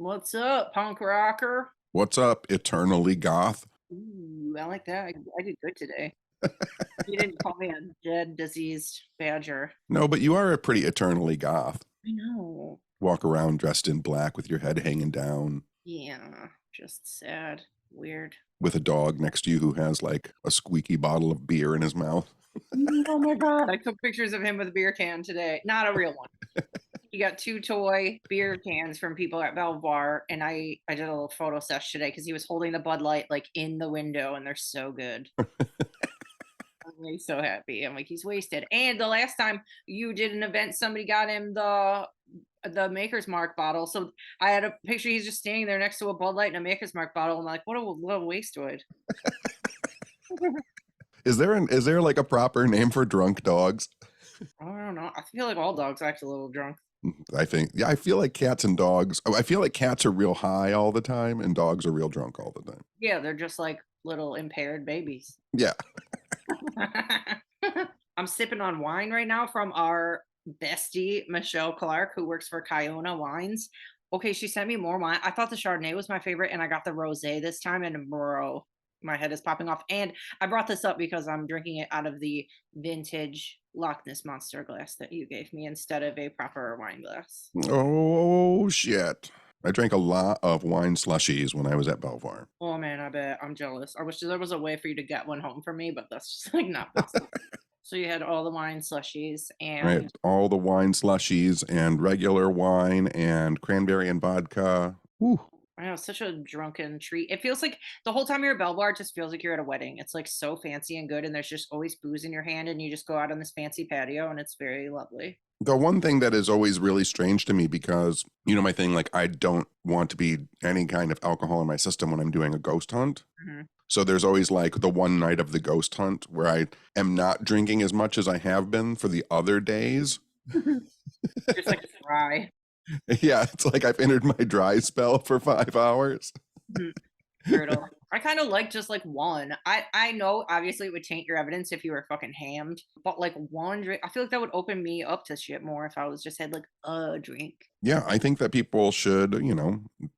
What's up, punk rocker? What's up, eternally goth? Ooh, I like that. I did good today. You didn't call me a dead, diseased badger. No, but you are a pretty eternally goth. I know. Walk around dressed in black with your head hanging down, Yeah, just sad. Weird. with a dog next to you who has like a squeaky bottle of beer in his mouth. Oh my god, I took pictures of him with a beer can today. Not a real one. He got two toy beer cans from people at Belvoir, and I did a little photo sesh today because he was holding the Bud Light like in the window, and they're so good. I'm like so happy. I'm like, he's wasted. And the last time you did an event, somebody got him the Maker's Mark bottle. So I had a picture. He's just standing there next to a Bud Light and a Maker's Mark bottle. I'm like, what a wasteoid. Is there like a proper name for drunk dogs? I don't know. I feel like all dogs act a little drunk. I think, yeah, I feel like cats and dogs. I feel like cats are real high all the time and dogs are real drunk all the time. Yeah, they're just like little impaired babies. Yeah. I'm sipping on wine right now from our bestie, Michelle Clark, who works for Kiona Wines. Okay, she sent me more wine. I thought the Chardonnay was my favorite, and I got the rosé this time. And bro, my head is popping off. And I brought this up because I'm drinking it out of the vintage Loch Ness Monster glass that you gave me instead of a proper wine glass. Oh, shit. I drank a lot of wine slushies when I was at Belvoir. Oh man, I bet I'm jealous. I wish there was a way for you to get one home for me, but that's just like not possible. So you had all the wine slushies Right, and all the wine slushies and regular wine and cranberry and vodka. Ooh. I know, it's such a drunken treat. It feels like the whole time you're at Belvoir, it just feels like you're at a wedding. It's like so fancy and good, and there's just always booze in your hand, and you just go out on this fancy patio, and it's very lovely. The one thing that is always really strange to me because, my thing, like, I don't want to be any kind of alcohol in my system when I'm doing a ghost hunt. Mhm. So there's always like the one night of the ghost hunt where I am not drinking as much as I have been for the other days. Just like dry. Yeah, it's like I've entered my dry spell for 5 hours. Mhm. Brutal. I kind of like just like one. I know obviously it would taint your evidence if you were fucking hammed, but like one drink, I feel like that would open me up to shit more if I was just had like a drink. Yeah, I think that people should,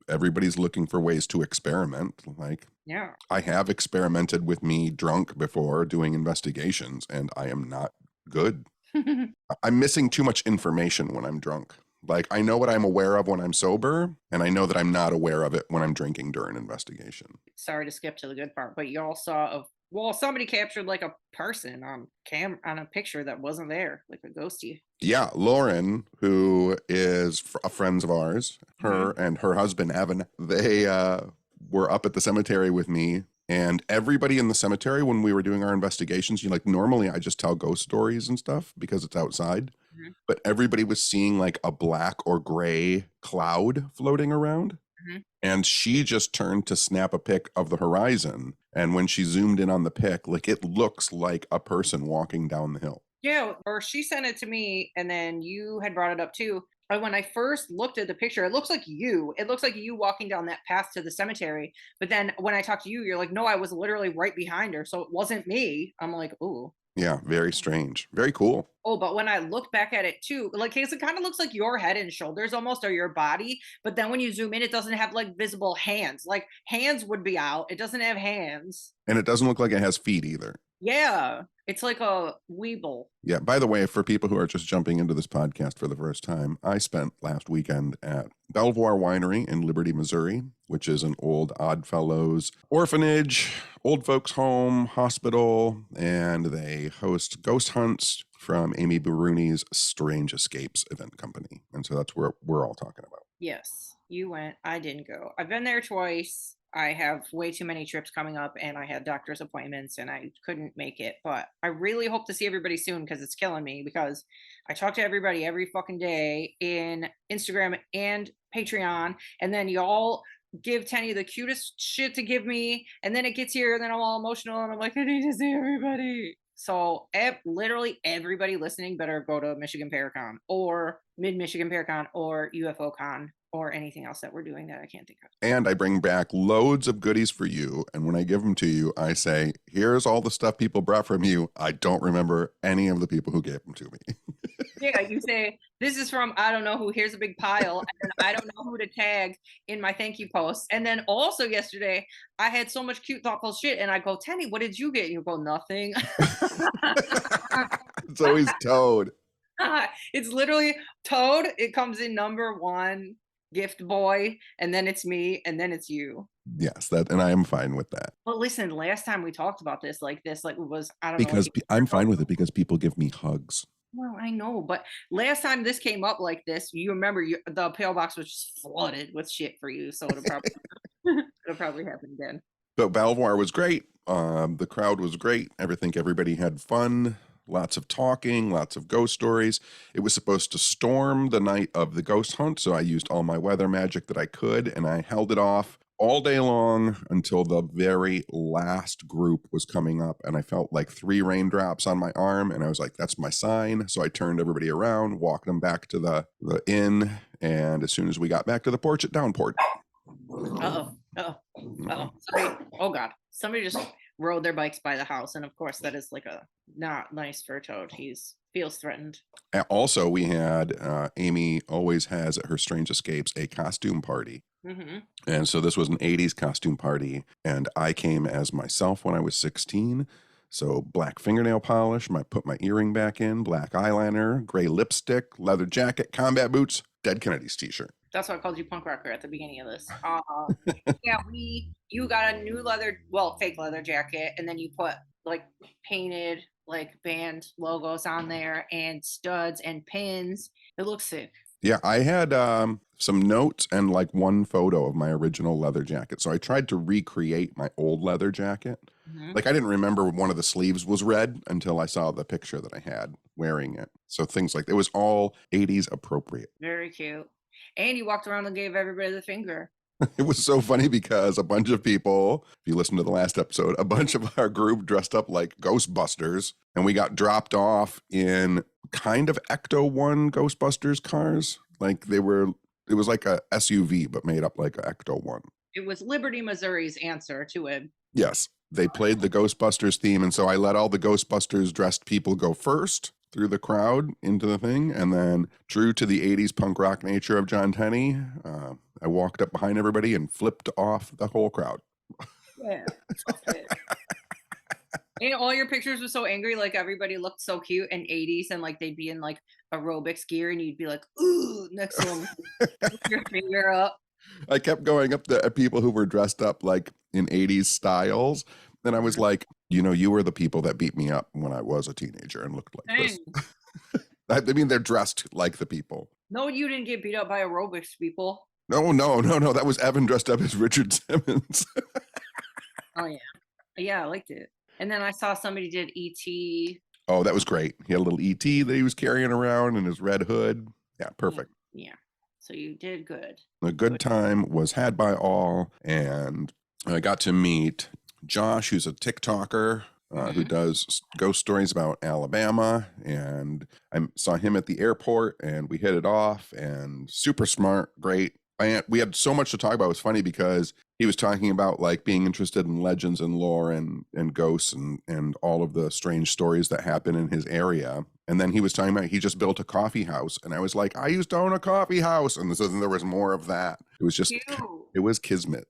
everybody's looking for ways to experiment. Like, Yeah. I have experimented with me drunk before doing investigations, and I am not good. I'm missing too much information when I'm drunk. Like, I know what I'm aware of when I'm sober, and I know that I'm not aware of it when I'm drinking during investigation. Sorry to skip to the good part, but you all saw of well, somebody captured like a person on on a picture that wasn't there, like a ghosty. Yeah, Lauren, who is a friends of ours, her Mhm. and her husband Evan, they were up at the cemetery with me, and everybody in the cemetery when we were doing our investigations, normally I just tell ghost stories and stuff because it's outside, Mhm. but everybody was seeing like a black or gray cloud floating around. Mhm. And she just turned to snap a pic of the horizon. And when she zoomed in on the pic, like it looks like a person walking down the hill. Yeah, or she sent it to me and then you had brought it up too. And when I first looked at the picture, it looks like you. It looks like you walking down that path to the cemetery. But then when I talked to you, you're like, no, I was literally right behind her. So it wasn't me. I'm like, ooh. Yeah, very strange. Very cool. Oh, but when I look back at it too, like, 'cause it kind of looks like your head and shoulders almost, or your body. But then when you zoom in, it doesn't have like visible hands. Like hands would be out. It doesn't have hands. And it doesn't look like it has feet either. Yeah, it's like a weeble. Yeah, by the way, for people who are just jumping into this podcast for the first time, I spent last weekend at Belvoir Winery in Liberty, Missouri, which is an old Oddfellows orphanage, old folks home, hospital, and they host ghost hunts from Amy Baruni's Strange Escapes event company. And so that's where we're all talking about. Yes, you went. I didn't go. I've been there twice. I have way too many trips coming up and I had doctor's appointments and I couldn't make it. But I really hope to see everybody soon because it's killing me because I talk to everybody every fucking day in Instagram and Patreon. And then y'all give Tenny the cutest shit to give me. And then it gets here and then I'm all emotional and I'm like, I need to see everybody. So literally everybody listening better go to Michigan Paracon or Mid Michigan Paracon or UFO Con or anything else that we're doing that I can't think of. And I bring back loads of goodies for you. And when I give them to you, I say, here's all the stuff people brought from you. I don't remember any of the people who gave them to me. Yeah, you say This is from I don't know who. Here's a big pile, and then I don't know who to tag in my thank you post. And then also yesterday, I had so much cute, thoughtful shit, and I go, Tenny, what did you get? And you go, nothing. It's always Toad. It's literally Toad. It comes in number one, gift boy, and then it's me, and then it's you. Yes, that, and I am fine with that But listen, last time we talked about this, like was I don't know, like because I'm fine with it because people give me hugs. well, I know, but last time this came up like this, you remember the PO box was just flooded with shit for you, so it'll probably it'll probably happen again. But Belvoir was great. The crowd was great. I think everybody had fun. Lots of talking, lots of ghost stories. It was supposed to storm the night of the ghost hunt, so I used all my weather magic that I could, and I held it off all day long until the very last group was coming up, and I felt like 3 raindrops on my arm, and I was like, that's my sign. So I turned everybody around, walked them back to the inn, and as soon as we got back to the porch, it downpoured. Uh-oh. Uh-oh. Uh-oh. Sorry. Oh God. Somebody just rode their bikes by the house, and of course that is like a not nice for Toad. He's feels threatened. Also, we had Amy always has at her Strange Escapes a costume party. Mm-hmm. And so this was an 80s costume party, and I came as myself when I was 16. So black fingernail polish, put my earring back in, black eyeliner, gray lipstick, leather jacket, combat boots, Dead Kennedys t-shirt. That's why I called you punk rocker at the beginning of this. Yeah, you got a new fake leather jacket, and then you put like painted like band logos on there and studs and pins. It looks sick. Yeah, I had some notes and like one photo of my original leather jacket. So I tried to recreate my old leather jacket. Mm-hmm. Like I didn't remember one of the sleeves was red until I saw the picture that I had wearing it. So things like it was all 80s appropriate. Very cute. And you walked around and gave everybody the finger. It was so funny because a bunch of people, if you listen to the last episode, a bunch of our group dressed up like Ghostbusters, and we got dropped off in kind of Ecto-1 Ghostbusters cars. Like it was like a SUV, but made up like an Ecto-1. It was Liberty, Missouri's answer to it. Yes, they played the Ghostbusters theme, and so I let all the Ghostbusters dressed people go first through the crowd into the thing, and then true to the 80s punk rock nature of John Tenney, I walked up behind everybody and flipped off the whole crowd. Yeah. And all your pictures were so angry, like everybody looked so cute in 80s, and like they'd be in like aerobics gear, and you'd be like, ooh, next to them, put your finger up. I kept going up to people who were dressed up like in 80s styles, and I was like, you were the people that beat me up when I was a teenager and looked like this. I mean, they're dressed like the people. No, you didn't get beat up by aerobics people. No. That was Evan dressed up as Richard Simmons. Oh, yeah. Yeah, I liked it. And then I saw somebody did E.T. Oh, that was great. He had a little E.T. that he was carrying around in his red hood. Yeah, perfect. Yeah. So you did good. A good time was had by all, and I got to meet Josh, who's a TikToker who does ghost stories about Alabama, and I saw him at the airport, and we hit it off, and super smart, great. We had so much to talk about. It was funny because he was talking about like being interested in legends and lore and ghosts and all of the strange stories that happen in his area. And then he was talking about he just built a coffee house, and I was like, I used to own a coffee house, and so then there was more of that. It was just Cute. It was kismet.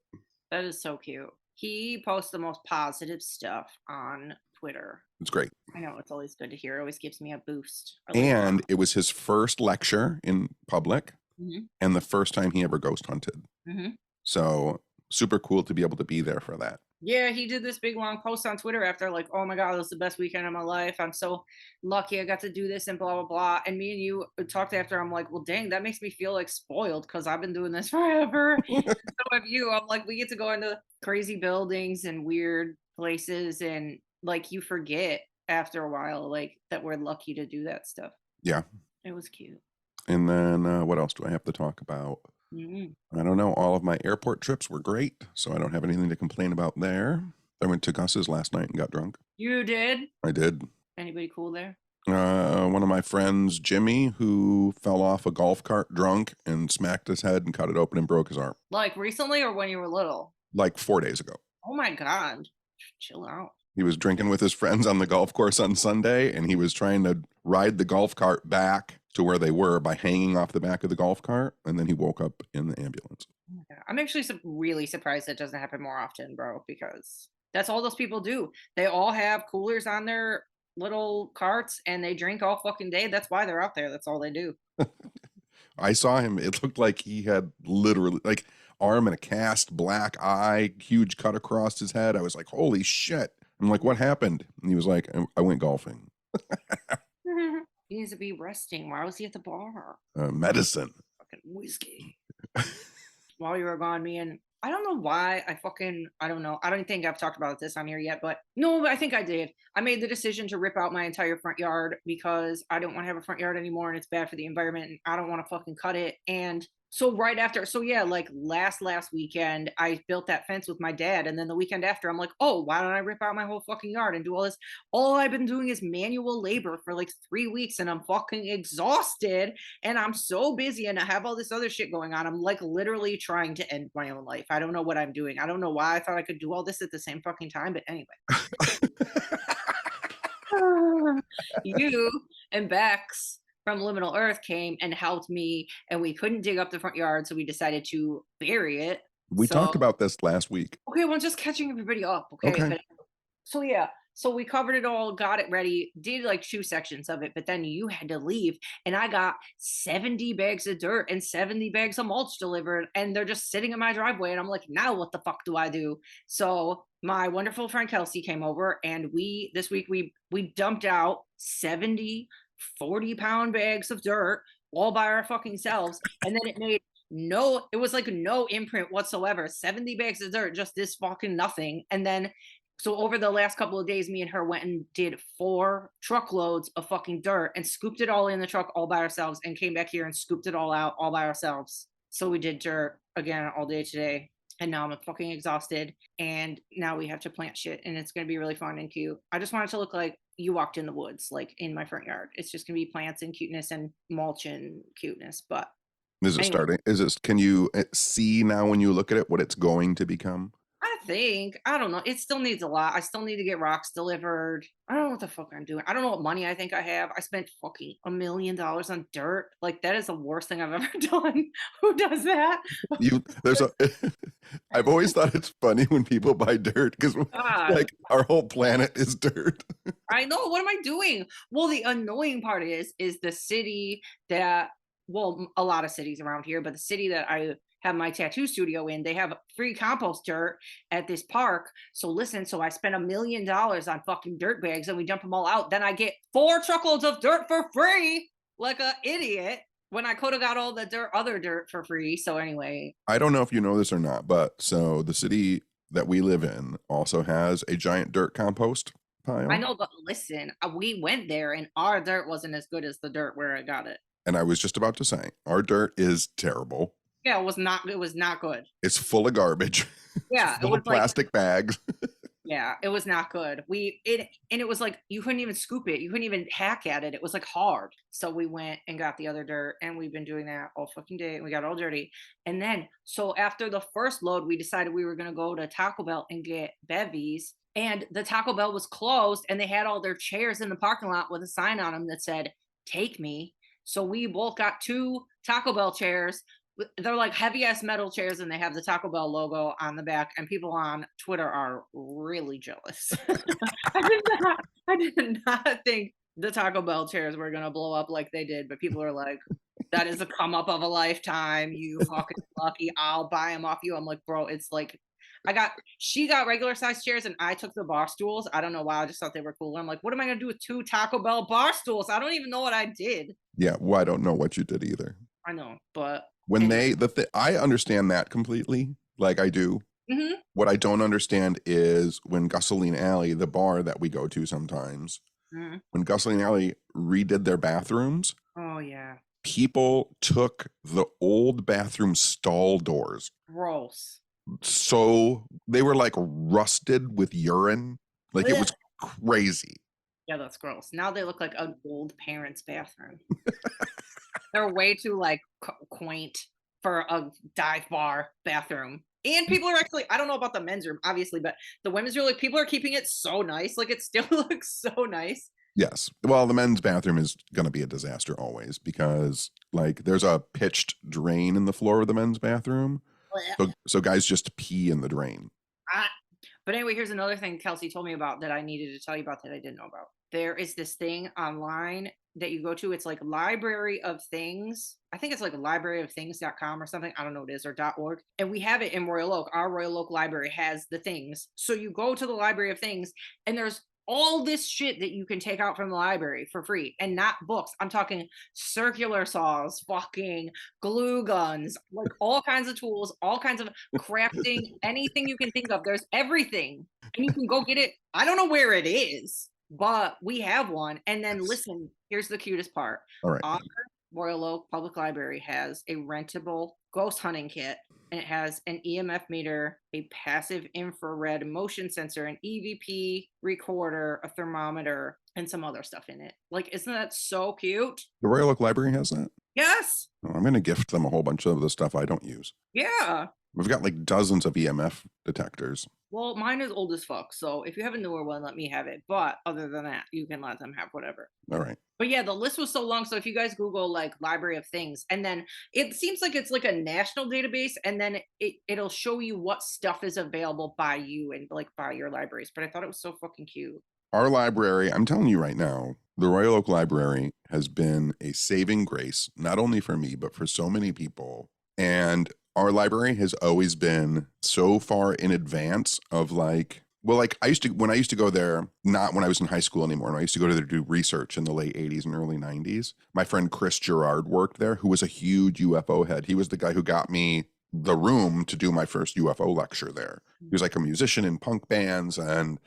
That is so cute. He posts the most positive stuff on Twitter. It's great. I know, it's always good to hear. It always gives me a boost. And it was his first lecture in public Mhm. and the first time he ever ghost hunted. Mhm. So super cool to be able to be there for that. Yeah, he did this big long post on Twitter after like, oh my God, this is the best weekend of my life. I'm so lucky I got to do this and blah, blah, blah. And me and you talked after. I'm like, well, dang, that makes me feel like spoiled because I've been doing this forever. So have you. I'm like, we get to go into crazy buildings and weird places, and like you forget after a while, like that we're lucky to do that stuff. Yeah. It was cute. And then what else do I have to talk about? I don't know. All of my airport trips were great, so I don't have anything to complain about there. I went to Gus's last night and got drunk. You did? I did. Anybody cool there? One of my friends, Jimmy, who fell off a golf cart drunk and smacked his head and cut it open and broke his arm. Like recently or when you were little? Like 4 days ago. Oh my God. Chill out. He was drinking with his friends on the golf course on Sunday, and he was trying to ride the golf cart back to where they were by hanging off the back of the golf cart, and then he woke up in the ambulance. Oh my God. I'm actually really surprised that doesn't happen more often, bro, because that's all those people do. They all have coolers on their little carts and they drink all fucking day. That's why they're out there. That's all they do. I saw him. It looked like he had literally like arm and a cast, black eye, huge cut across his head. I was like, holy shit. I'm like, what happened? And he was like, I went golfing. He needs to be resting. Why was he at the bar? Medicine. Fucking whiskey. While you were gone, me and I don't know why I don't know. I don't think I've talked about this on here yet, but no, I think I did. I made the decision to rip out my entire front yard because I don't want to have a front yard anymore and it's bad for the environment and I don't want to fucking cut it. And so right after, so yeah, like last weekend, I built that fence with my dad, and then the weekend after, I'm like, oh, why don't I rip out my whole fucking yard and do all this? All I've been doing is manual labor for like 3 weeks, and I'm fucking exhausted, and I'm so busy, and I have all this other shit going on. I'm like literally trying to end my own life. I don't know what I'm doing. I don't know why I thought I could do all this at the same fucking time, but anyway. You and Bex from Liminal Earth came and helped me, and we couldn't dig up the front yard, so we decided to bury it. We So, talked about this last week. okay, well, I'm just catching everybody up, okay? Okay. But so yeah, so we covered it all, got it ready, did like 2 sections of it, but then you had to leave, and I got 70 bags of dirt and 70 bags of mulch delivered, and they're just sitting in my driveway, and I'm like, now what the fuck do I do? So my wonderful friend Kelsey came over, and this week we dumped out 70 40-pound bags of dirt all by our fucking selves, and then it was like no imprint whatsoever. 70 bags of dirt, just this fucking nothing. And then so over the last couple of days, me and her went and did 4 truckloads of fucking dirt and scooped it all in the truck all by ourselves and came back here and scooped it all out all by ourselves. So we did dirt again all day today. And now I'm fucking exhausted. And now we have to plant shit, and it's going to be really fun and cute. I just want it to look like you walked in the woods, like in my front yard. It's just going to be plants and cuteness and mulch and cuteness. But Is it anyway, starting? Can you see now when you look at it what it's going to become? I don't know. It still needs a lot. I still need to get rocks delivered. I don't know what the fuck I'm doing. I don't know what money I think I have. I spent fucking $1 million on dirt. Like, that is the worst thing I've ever done. Who does that? There's a, I've always thought it's funny when people buy dirt because God, like our whole planet is dirt. I know. What am I doing? Well, the annoying part is the city that, well, a lot of cities around here, but the city that I have my tattoo studio in, they have free compost dirt at this park. So listen, so I spent $1 million on fucking dirt bags and we dump them all out. Then I get 4 truckloads of dirt for free, like an idiot, when I could have got all the other dirt for free. So anyway. I don't know if you know this or not, but so the city that we live in also has a giant dirt compost pile. I know, but listen, we went there and our dirt wasn't as good as the dirt where I got it. And I was just about to say, our dirt is terrible. Yeah, it was not good. It's full of garbage. Yeah, Full of plastic bags. Yeah, it was not good. It was like you couldn't even scoop it. You couldn't even hack at it. It was like hard. So we went and got the other dirt, and we've been doing that all fucking day, and we got all dirty. And then so after the first load, we decided we were gonna go to Taco Bell and get bevies. And the Taco Bell was closed, and they had all their chairs in the parking lot with a sign on them that said, "Take me." So we both got 2 Taco Bell chairs. They're like heavy ass metal chairs, and they have the Taco Bell logo on the back, and people on Twitter are really jealous. I did not think the Taco Bell chairs were gonna blow up like they did, but people are like, that is a come up of a lifetime. You fucking lucky. I'll buy them off you. I'm like, bro, it's like she got regular size chairs and I took the bar stools. I don't know why. I just thought they were cool. I'm like, what am I gonna do with 2 Taco Bell bar stools? I don't even know what I did. Yeah, well, I don't know what you did either. I know, but When anyway. I understand that completely, like I do. Mhm. What I don't understand is when Gasoline Alley, the bar that we go to sometimes, Mhm. when Gasoline Alley redid their bathrooms, Oh yeah. people took the old bathroom stall doors. Gross. So they were like rusted with urine. Like it Ugh. was crazy. Yeah, that's gross. Now they look like an old parent's bathroom. They're way too like quaint for a dive bar bathroom. And people are actually, I don't know about the men's room, obviously, but the women's room, like people are keeping it so nice. Like it still looks so nice. Yes. Well, the men's bathroom is going to be a disaster always because like there's a pitched drain in the floor of the men's bathroom. So guys just pee in the drain. Ah, but anyway, here's another thing Kelsey told me about that I needed to tell you about that I didn't know about. There is this thing online that you go to. It's like Library of Things. I think it's like libraryoфthings.com or something. I don't know what it is, or .org. And we have it in Royal Oak. Our Royal Oak library has the things. So you go to the Library of Things and there's all this shit that you can take out from the library for free, and not books. I'm talking circular saws, fucking glue guns, like all kinds of tools, all kinds of crafting, anything you can think of. There's everything. And you can go get it. I don't know where it is, but we have one. And then listen, here's the cutest part. All right. Our Royal Oak Public Library has a rentable ghost hunting kit, and it has an EMF meter, a passive infrared motion sensor, an EVP recorder, a thermometer, and some other stuff in it. Like, isn't that so cute? The Royal Oak Library has that? Yes. Oh, I'm going to gift them a whole bunch of the stuff I don't use. Yeah. We've got like dozens of EMF detectors. Well, mine is old as fuck. So if you have a newer one, let me have it. But other than that, you can let them have whatever. All right. But yeah, the list was so long. So if you guys Google like Library of Things, and then it seems like it's like a national database, and then it'll show you what stuff is available by you and like by your libraries. But I thought it was so fucking cute. Our library, I'm telling you right now, the Royal Oak Library has been a saving grace, not only for me, but for so many people. And our library has always been so far in advance of like, well, like when I used to go there, not when I was in high school anymore. And I used to go there to do research in the late 80s and early 90s. My friend Chris Gerard worked there, who was a huge UFO head. He was the guy who got me the room to do my first UFO lecture there. He was like a musician in punk bands, and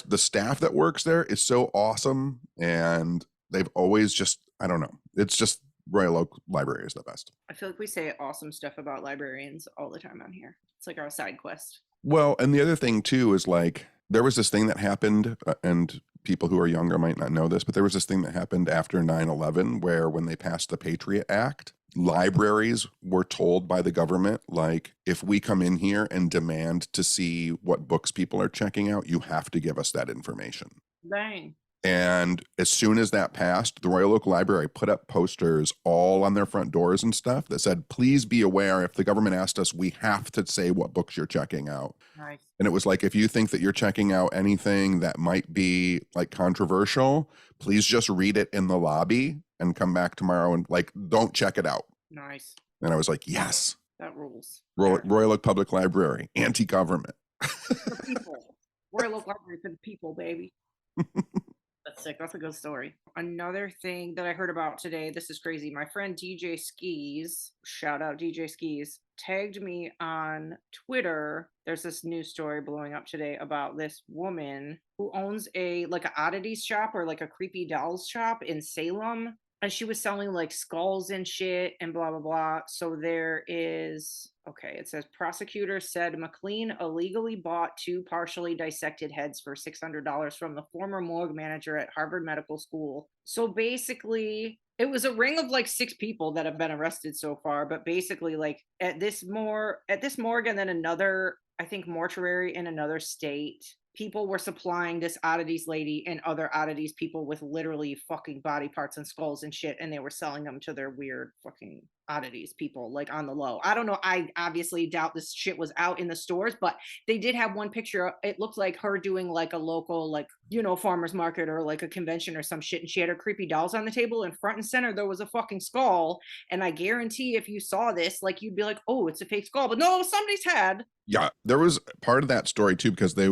the staff that works there is so awesome. And they've always just, I don't know. It's just Royal Oak Library is the best. I feel like we say awesome stuff about librarians all the time on here. It's like our side quest. Well, and the other thing too is like there was this thing that happened, and people who are younger might not know this, but there was this thing that happened after 9/11 where when they passed the Patriot Act, libraries were told by the government, like, if we come in here and demand to see what books people are checking out, you have to give us that information. Dang. And as soon as that passed, the Royal Oak Library put up posters all on their front doors and stuff that said, please be aware, if the government asked us, we have to say what books you're checking out. Nice. And it was like, if you think that you're checking out anything that might be like controversial, please just read it in the lobby and come back tomorrow and like, don't check it out. Nice. And I was like, yes. That rules. Royal Oak Public Library, anti-government. The people. Royal Oak Library for the people, baby. That's sick. That's a good story. Another thing that I heard about today, this is crazy. My friend DJ Skis, shout out DJ Skis, tagged me on Twitter. There's this news story blowing up today about this woman who owns a like an oddities shop or like a creepy dolls shop in Salem. And she was selling like skulls and shit and blah, blah, blah. So there is, okay, it says prosecutor said McLean illegally bought 2 partially dissected heads for $600 from the former morgue manager at Harvard Medical School. So basically, it was a ring of like 6 people that have been arrested so far. But basically, like at this morgue and then another, I think, mortuary in another state, people were supplying this oddities lady and other oddities people with literally fucking body parts and skulls and shit, and they were selling them to their weird fucking oddities people, like on the low. I don't know. I obviously doubt this shit was out in the stores, but they did have one picture. It looked like her doing like a local, like, you know, farmer's market or like a convention or some shit, and she had her creepy dolls on the table, and front and center there was a fucking skull. And I guarantee if you saw this, like, you'd be like, oh, it's a fake skull. But no, somebody's head. Yeah, there was part of that story too, because they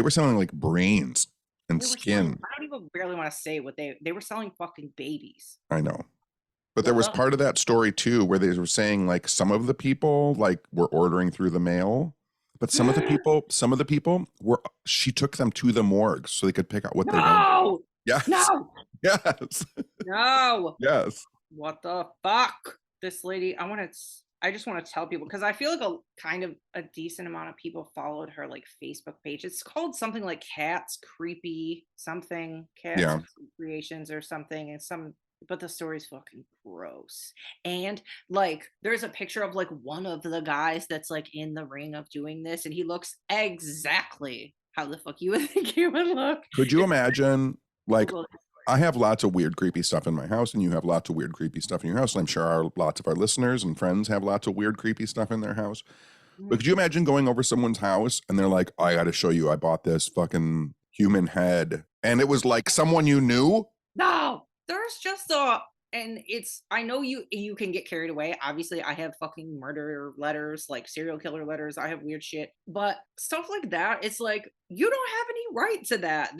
were selling like brains and skin. I don't even barely want to say what they were selling fucking babies. I know. But there was part of that story too where they were saying like some of the people like were ordering through the mail, but some of the people were, she took them to the morgue so they could pick out what they wanted. Yes. No. Yes. No. Yes. What the fuck? This lady, I just want to tell people, because I feel like a decent amount of people followed her like Facebook page. It's called something like Cats Creepy something, Cats Creations or something, and but the story's fucking gross. And like there's a picture of like one of the guys that's like in the ring of doing this, and he looks exactly how the fuck you would think he would look. Could you imagine like I have lots of weird, creepy stuff in my house, and you have lots of weird, creepy stuff in your house. And I'm sure lots of our listeners and friends have lots of weird, creepy stuff in their house. But Mhm. could you imagine going over someone's house and they're like, I got to show you, I bought this fucking human head. And it was like someone you knew? No, there's just a and it's I know you can get carried away. Obviously, I have fucking murder letters, like serial killer letters. I have weird shit. But stuff like that, it's like you don't have any right to that.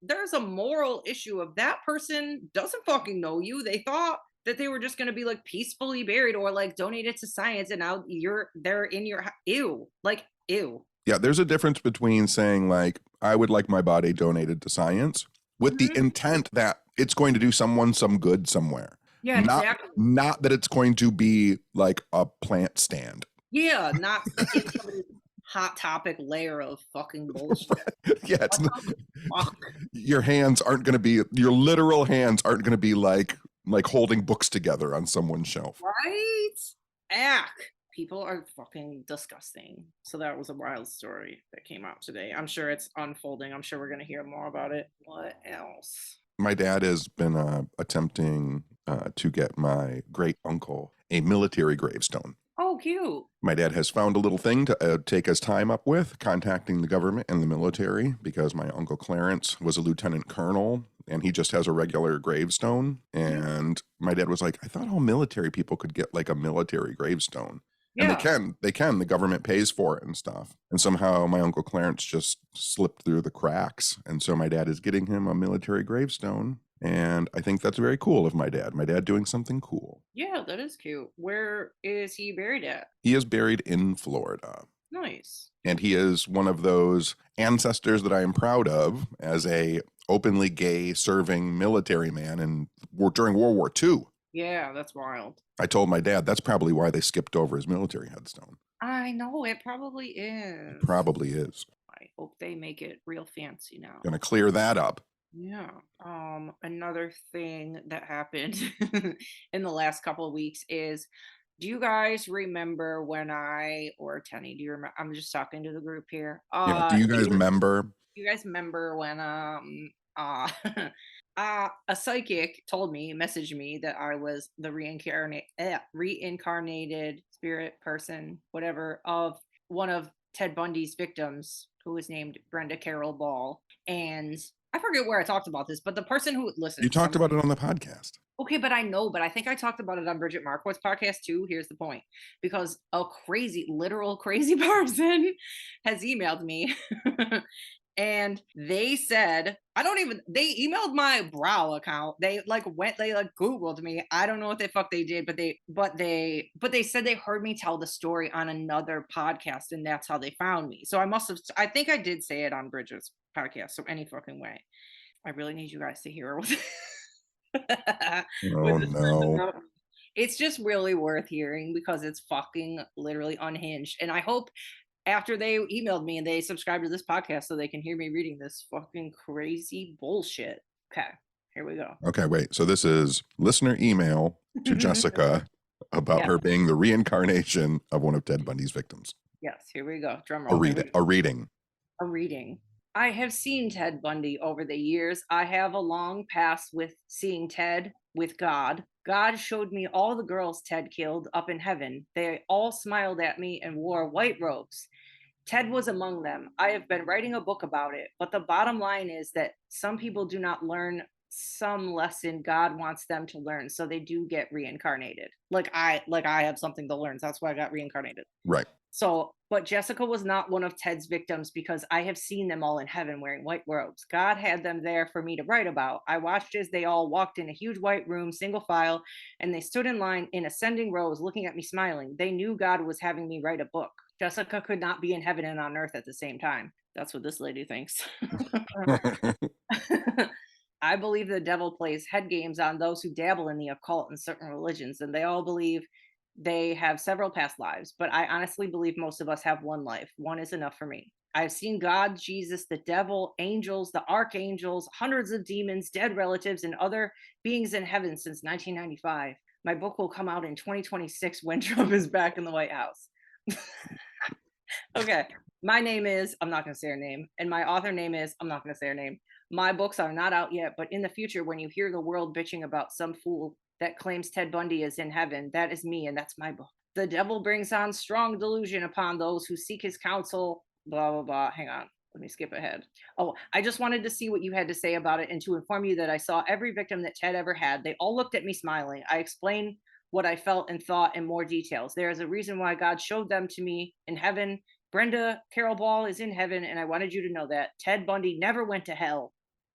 There's a moral issue of that person doesn't fucking know you. They thought that they were just going to be like peacefully buried or like donated to science and now they're in your ew. Like ew. Yeah, there's a difference between saying, like, I would like my body donated to science with the Mhm. intent that it's going to do someone some good somewhere. Yeah, Not exactly. not that it's going to be like a plant stand. Yeah, not in somebody's hot topic layer of fucking bullshit. Yeah, What it's not, the fuck? your hands aren't going to be your literal hands aren't going to be like holding books together on someone's shelf. Right? Ack. People are fucking disgusting. So that was a wild story that came out today. I'm sure it's unfolding. I'm sure we're gonna hear more about it. What else? My dad has been attempting to get my great uncle a military gravestone. Oh, cute. My dad has found a little thing to take his time up with, contacting the government and the military, because my uncle Clarence was a lieutenant colonel and he just has a regular gravestone. Mhm. And my dad was like, I thought all military people could get like a military gravestone. And Yeah. the government pays for it and stuff. And somehow my uncle Clarence just slipped through the cracks. And so my dad is getting him a military gravestone. And I think that's very cool of my dad doing something cool. Yeah, that is cute. Where is he buried at? He is buried in Florida. Nice. And he is one of those ancestors that I am proud of as a openly gay serving military man during World War II. Yeah, that's wild. I told my dad that's probably why they skipped over his military headstone. I know it probably is. It probably is. I hope they make it real fancy now. Gonna clear that up. Yeah. Another thing that happened in the last couple of weeks is do you guys remember when or Tenny, do you remember? I'm just talking to the group here. Yeah. Do you guys remember? You guys remember when uh a psychic messaged me that I was the reincarnated spirit person, whatever, of one of Ted Bundy's victims, who was named Brenda Carroll Ball. And I forget where I talked about this, but the person who You talked about it on the podcast. okay, but I know, but I think I talked about it on Bridget Marquardt's podcast too. Here's the point. Because a crazy, literal crazy person has emailed me and they said, they emailed my brow account. They Googled me. I don't know what the fuck they did, but they said they heard me tell the story on another podcast and that's how they found me. So I think I did say it on Bridget's podcast. So any fucking way. I really need you guys to hear what Oh this person no. wrote me. It's just really worth hearing because it's fucking literally unhinged. And I hope after they emailed me and they subscribe to this podcast so they can hear me reading this fucking crazy bullshit. Okay, here we go. Okay, wait. So this is listener email to Jessica about Yeah. her being the reincarnation of one of Ted Bundy's victims. Yes, here we go. Drum A roll. reading. A reading. I have seen Ted Bundy over the years. I have a long past with seeing Ted with God. God showed me all the girls Ted killed up in heaven. They all smiled at me and wore white robes. Ted was among them. I have been writing a book about it, but the bottom line is that some people do not learn some lesson God wants them to learn, so they do get reincarnated. Like I have something to learn, so that's why I got reincarnated. Right. So, but Jessica was not one of Ted's victims because I have seen them all in heaven wearing white robes. God had them there for me to write about. I watched as they all walked in a huge white room, single file, and they stood in line in ascending rows looking at me smiling. They knew God was having me write a book. Jessica could not be in heaven and on earth at the same time. That's what this lady thinks. I believe the devil plays head games on those who dabble in the occult and certain religions, and they all believe they have several past lives. But I honestly believe most of us have one life. One is enough for me. I've seen God, Jesus, the devil, angels, the archangels, hundreds of demons, dead relatives, and other beings in heaven since 1995. My book will come out in 2026 when Trump is back in the White House. Okay. My name is, I'm not going to say her name. And my author name is, I'm not going to say her name. My books are not out yet, but in the future, when you hear the world bitching about some fool that claims Ted Bundy is in heaven, that is me, and that's my book. The devil brings on strong delusion upon those who seek his counsel, blah, blah, blah. Hang on. Let me skip ahead. Oh, I just wanted to see what you had to say about it and to inform you that I saw every victim that Ted ever had. They all looked at me smiling. I explained what I felt and thought in more details. There is a reason why God showed them to me in heaven. Brenda Carol Ball is in heaven, and I wanted you to know that Ted Bundy never went to hell.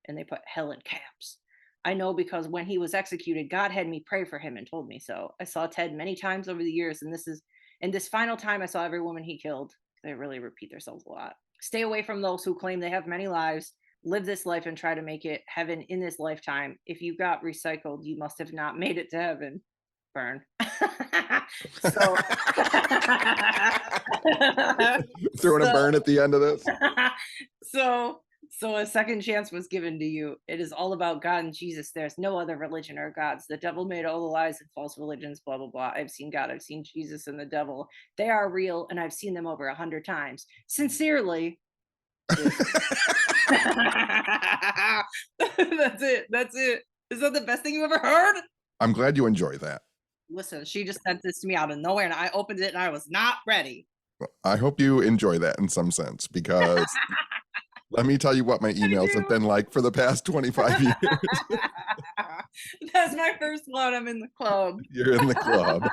And they put hell in caps. I know because when he was executed, God had me pray for him and told me so. I saw Ted many times over the years, and this final time I saw every woman he killed. They really repeat themselves a lot. Stay away from those who claim they have many lives. Live this life and try to make it heaven in this lifetime. If you got recycled, you must have not made it to heaven. Burn. So Throwing a burn at the end of this. So a second chance was given to you. It is all about God and Jesus. There's no other religion or gods. The devil made all the lies and false religions, blah, blah, blah. I've seen God, I've seen Jesus and the devil. They are real, and I've seen them over 100 times. Sincerely. That's it. That's it. Is that the best thing you ever heard? I'm glad you enjoy that. Listen, she just sent this to me out of nowhere, and I opened it, and I was not ready. I hope you enjoy that in some sense, because let me tell you what my emails have been like for the past 25 years. That's my first one. I'm in the club. You're in the club.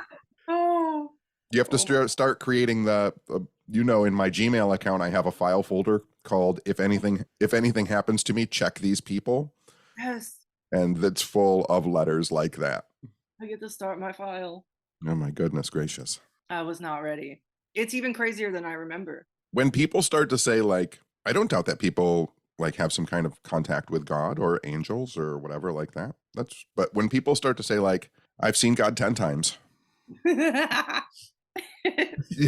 Oh. You have to start creating in my Gmail account, I have a file folder called if anything happens to me, check these people. Yes. And that's full of letters like that. I get to start my file. Oh my goodness gracious. I was not ready. It's even crazier than I remember. When people start to say, like, I don't doubt that people like have some kind of contact with God or angels or whatever like that. But when people start to say, like, I've seen God 10 times. You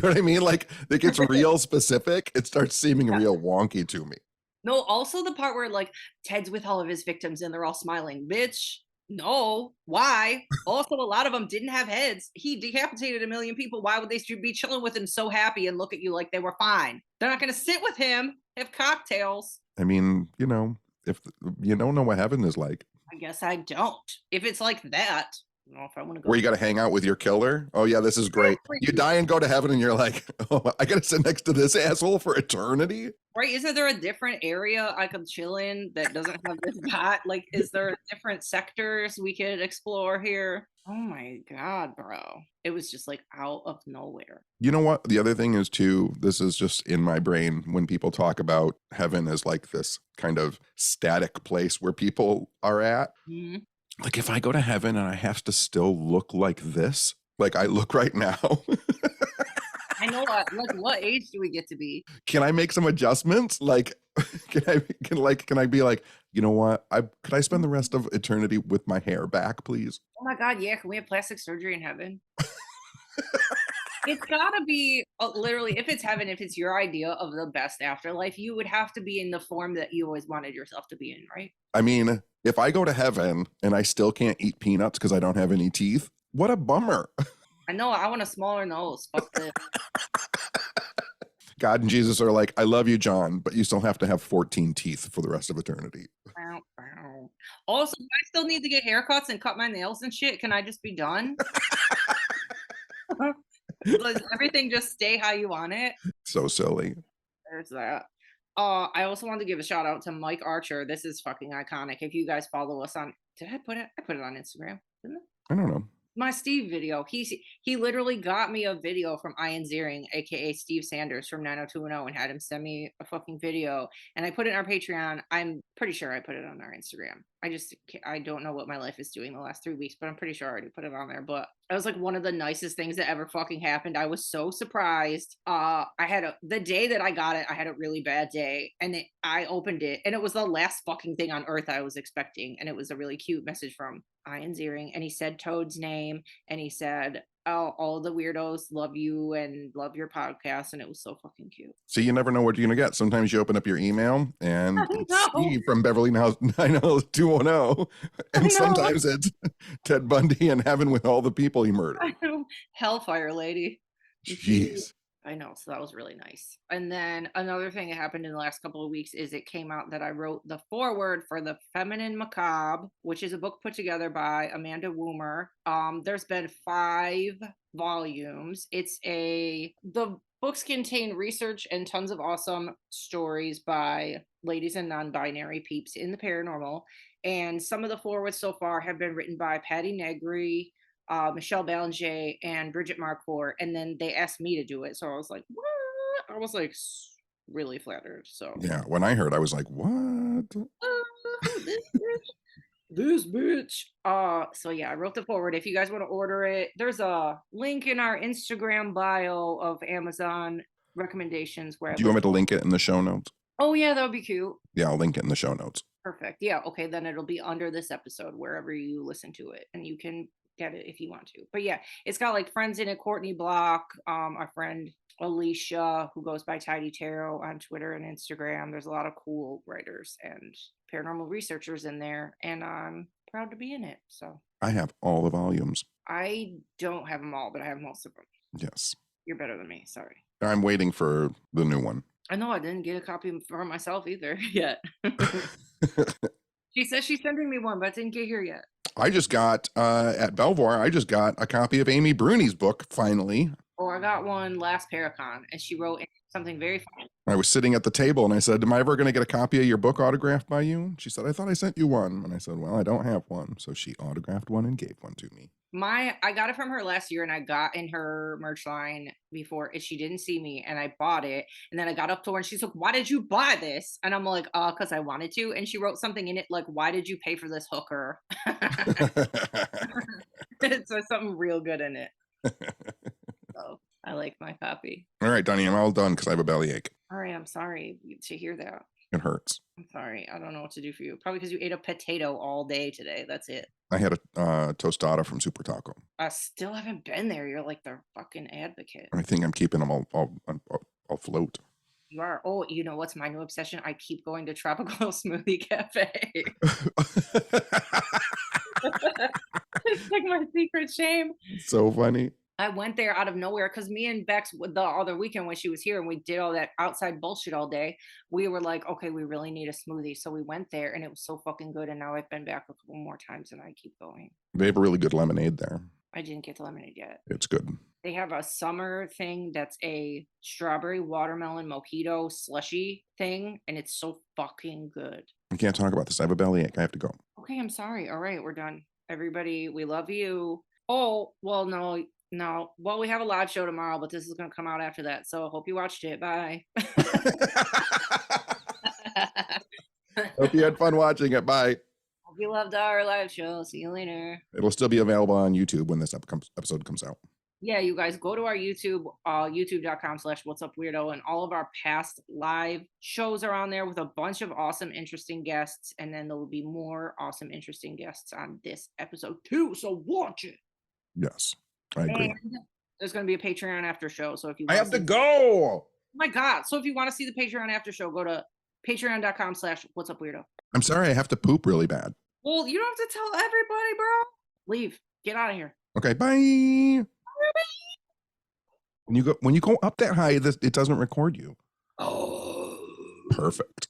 know what I mean? Like, it gets real specific. It starts seeming real wonky to me. No, also the part where like Ted's with all of his victims and they're all smiling. Bitch, no. Why? Also, a lot of them didn't have heads. He decapitated 1 million people. Why would they be chilling with him so happy and look at you like they were fine? They're not going to sit with him, have cocktails. I mean, if you don't know what heaven is like. I guess I don't. If it's like that, I don't know if I want to go. Where you got to hang out with your killer. Oh yeah, this is great. You die and go to heaven and you're like, oh, I got to sit next to this asshole for eternity. Right? Isn't there a different area I could chill in that doesn't have this dot? Like, is there different sectors we could explore here? Oh my God, bro. It was just like out of nowhere. You know what? The other thing is too, this is just in my brain when people talk about heaven as like this kind of static place where people are at. Mm-hmm. Like if I go to heaven and I have to still look like this, like I look right now. I know. Like, what age do we get to be? Can I make some adjustments? Like, can I be like, you know what? Could I spend the rest of eternity with my hair back, please? Oh my God, yeah. Can we have plastic surgery in heaven? It's gotta be literally, if it's heaven, if it's your idea of the best afterlife, you would have to be in the form that you always wanted yourself to be in, right? I mean, if I go to heaven and I still can't eat peanuts because I don't have any teeth, what a bummer. I know. I want a smaller nose. Fuck this. God and Jesus are like, I love you, John, but you still have to have 14 teeth for the rest of eternity. Also, I still need to get haircuts and cut my nails and shit. Can I just be done? Does everything just stay how you want it? So silly. There's that. I also wanted to give a shout out to Mike Archer. This is fucking iconic. If you guys follow us on, did I put it? I put it on Instagram, didn't I? I don't know. My Steve video. He literally got me a video from Ian Ziering, aka Steve Sanders from 90210, and had him send me a fucking video. And I put it on our Patreon. I'm pretty sure I put it on our Instagram. I don't know what my life is doing the last 3 weeks, but I'm pretty sure I already put it on there. But it was like one of the nicest things that ever fucking happened. I was so surprised. The day that I got it, I had a really bad day, and I opened it, and it was the last fucking thing on earth I was expecting, and it was a really cute message from Ian Ziering, and he said Toad's name, and he said, "Oh, all the weirdos love you and love your podcast," and it was so fucking cute. So you never know what you're gonna get. Sometimes you open up your email and it's Steve from Beverly Hills 90210, and sometimes it's Ted Bundy in heaven with all the people he murdered. Hellfire lady. Jeez. I know, so that was really nice. And then another thing that happened in the last couple of weeks is it came out that I wrote the foreword for The Feminine Macabre, which is a book put together by Amanda Woomer. There's been 5 volumes. The books contain research and tons of awesome stories by ladies and non-binary peeps in the paranormal. And some of the forewords so far have been written by Patty Negri, Michelle Ballinger, and Bridget Marcourt, and then they asked me to do it. So I was like, what? I was like really flattered. So Yeah, when I heard, I was like, what? this bitch. This bitch. So yeah, I wrote the forward. If you guys want to order it, there's a link in our Instagram bio of Amazon recommendations where Do you want me to link it in the show notes? Oh yeah, that would be cute. Yeah, I'll link it in the show notes. Perfect. Yeah, okay, then it'll be under this episode wherever you listen to it, and you can get it if you want to. But yeah, it's got like friends in it, Courtney Block, our friend Alicia, who goes by Tidy Tarot on Twitter and Instagram. There's a lot of cool writers and paranormal researchers in there, and I'm proud to be in it. So I have all the volumes. I don't have them all, but I have most of them. Yes. You're better than me. Sorry. I'm waiting for the new one. I know I didn't get a copy for myself either yet. She says she's sending me one, but it didn't get here yet. I just got at Belvoir, I just got a copy of Amy Bruni's book finally. Oh, I got one last Paracon, and she wrote something very funny. I was sitting at the table and I said, am I ever going to get a copy of your book autographed by you? She said, I thought I sent you one. And I said, well, I don't have one. So she autographed one and gave one to me. I got it from her last year, and I got in her merch line before, and she didn't see me, and I bought it. And then I got up to her and she's like, why did you buy this? And I'm like, because I wanted to. And she wrote something in it like, why did you pay for this hooker? So something real good in it. So I like my copy. All right, Donnie, I'm all done because I have a bellyache. All right, I'm sorry to hear that. It hurts. I'm sorry. I don't know what to do for you. Probably because you ate a potato all day today. That's it. I had a tostada from Super Taco. I still haven't been there. You're like the fucking advocate. I think I'm keeping them all afloat. You are. Oh, you know what's my new obsession? I keep going to Tropical Smoothie Cafe. It's like my secret shame. So funny. I went there out of nowhere because me and Bex, the other weekend when she was here and we did all that outside bullshit all day, we were like, okay, we really need a smoothie. So we went there and it was so fucking good. And now I've been back a couple more times and I keep going. They have a really good lemonade there. I didn't get the lemonade yet. It's good. They have a summer thing that's a strawberry watermelon mojito slushy thing. And it's so fucking good. I can't talk about this. I have a bellyache. I have to go. Okay, I'm sorry. All right, we're done. Everybody, we love you. Oh, well, no. Well, we have a live show tomorrow, but this is going to come out after that. So I hope you watched it. Bye. Hope you had fun watching it. Bye. Hope you loved our live show. See you later. It'll still be available on YouTube when this episode comes out. Yeah, you guys go to our YouTube, youtube.com/whatsupweirdo, and all of our past live shows are on there with a bunch of awesome, interesting guests. And then there will be more awesome, interesting guests on this episode too. So watch it. Yes, I agree. And there's going to be a Patreon after show. So if you I have to go. Oh my God. So if you want to see the Patreon after show, go to patreon.com/whatsupweirdo. I'm sorry, I have to poop really bad. Well, you don't have to tell everybody, bro. Leave. Get out of here. Okay, bye. When you go up that high, it doesn't record you. Oh. Perfect.